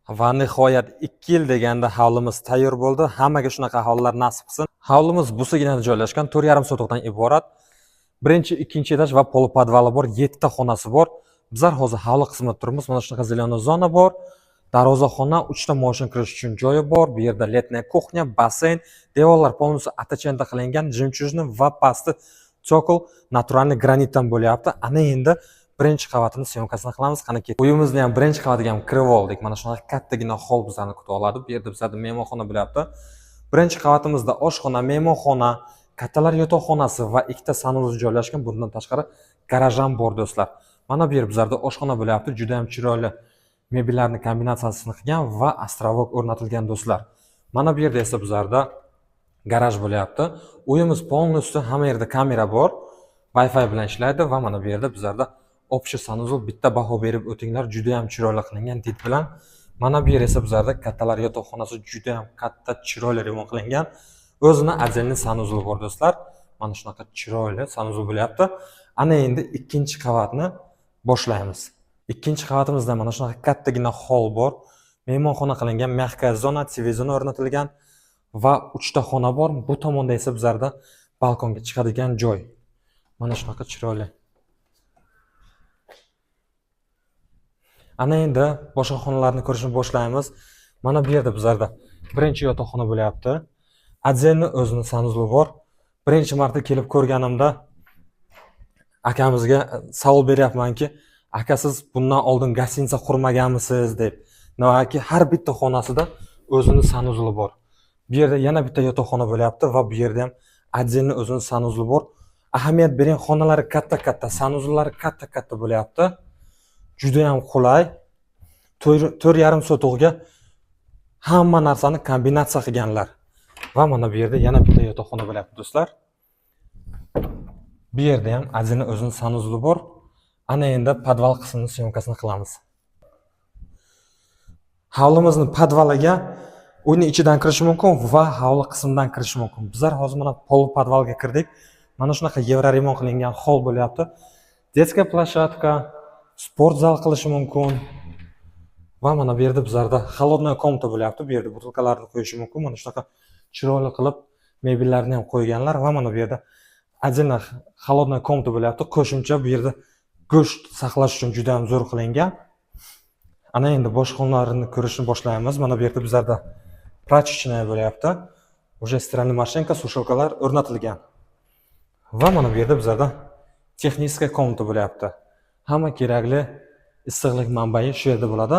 Va nihoyat 2 yil deganda hovlimiz tayyor bo'ldi. Hammaga shunaqa hovlilar nasib qilsin. Hovlimiz busiginada joylashgan 4,5 sotixdan iborat. Birinchi, ikkinchi etaj va pol podvali bor, 7 ta xonasi bor. Bizlar hozir hovli qismida turibmiz. Mana shunaqa zelenoy zona bor. Darvozaxona, 3 ta mashina kirish uchun joyi bor. Bu yerda letniya kuxnya, basseyn, devorlar polnisi atachenta qilingan, jimchujni va pasti chokol naturalniy granitdan bo'lyapti. Ana endi birinchi qavatini syomkasini qilamiz. Qani ket. Uyimizni ham birinchi qavatiga ham kirib oldik. Mana shunaqa kattagina hol bizlarni kutib oladi. Bu yerda bizlarda mehmonxona bo'lyapti. Birinchi qavatimizda oshxona, mehmonxona, kattalar yotoqxonasi va 2 ta sanuzl joylashgan. Bundan tashqari garaj ham bor do'stlar. Mana bu yer bizlarda oshxona bo'lyapti. Juda ham chiroyli mebellarni kombinatsiyasini qilgan va astrovok o'rnatilgan do'stlar. Mana bu yerda esa bizlarda garaj bo'lyapti. Uyimiz polностью hamma yerda kamera bor. Wi-Fi bilan ishlaydi va mana bu yerda bizlarda общий sanuzl bitta baho berib o'tinglar. Juda ham chiroyli qilingan did bilan. Mana bu yer esa bizlarda kattalar yotoqxonasi juda ham katta, chiroyli remont qilingan. O'zini отдельный sanuzli bor do'stlar. Mana shunaqa chiroyli sanuzl bo'lyapti. Ana endi ikkinchi qavatni boshlaymiz. Ikkinchi qavatimizda mana shunaqa kattagina hol bor. Mehmonxona qilingan, mягкая zona, TV zona o'rnatilgan va 3 ta xona bor. Bu tomonda esa bizlarda balkonga chiqadigan joy. Mana shunaqa chiroyli. Ana endi boshqa xonalarni ko'rishni boshlaymiz. Mana bu yerda bizlarda birinchi yotoqxona bo'lyapti. Отдельный o'zini sanuzli bor. Birinchi marta kelib ko'rganimda akamizga savol beryapmanki, aka siz bundan oldin gostinitsa qurmaganmisiz deb. Navaki har bitta xonasida o'zini sanuzli bor. Bu yerda yana bitta yotoqxona bo'lyapti va bu yerda ham отдельный o'zini sanuzli bor. Ahamiyat bering, xonalari katta-katta, sanuzllari katta-katta bo'lyapti. Juda ham qulay. 4,5 sotixga hamma narsani kombinatsiya qilganlar. Va mana bu yerda yana bitta yotoqxona bo'lyapti do'stlar. Bu yerda ham отдельный o'zini sanuzli bor. Ana endi podval qismini syomkasini qilamiz. Hovlimizni podvaliga uyning ichidan kirish mumkin va hovli qismidan kirish mumkin. Bizlar hozir mana pol podvalga kirdik. Mana shunaqa yevro remont qilingan hol bo'lyapti. Детская площадка, sport zal qilish mumkin. Va mana bu yerda bizlarda холодная комната bo'lyapti. Bu yerda butilkalarni qo'yish mumkin. Mana shunaqa chiroyli qilib mebellarni ham qo'yganlar va mana bu yerda отдельно холодная комната bo'lyapti. Qo'shimcha bu yerda go'sht saqlash uchun juda ham zo'r qilingan. Ana endi boshqa xonalarini ko'rishni boshlaymiz. Mana bu yerda bizlarda prachечная bo'lyapti. Уже стиральный mashinka, sushalkalar o'rnatilgan. Va mana bu yerda bizlarda texniskaya komnata bo'lyapti. Hamma kerakli issiqlik manbai shu yerda bo'ladi.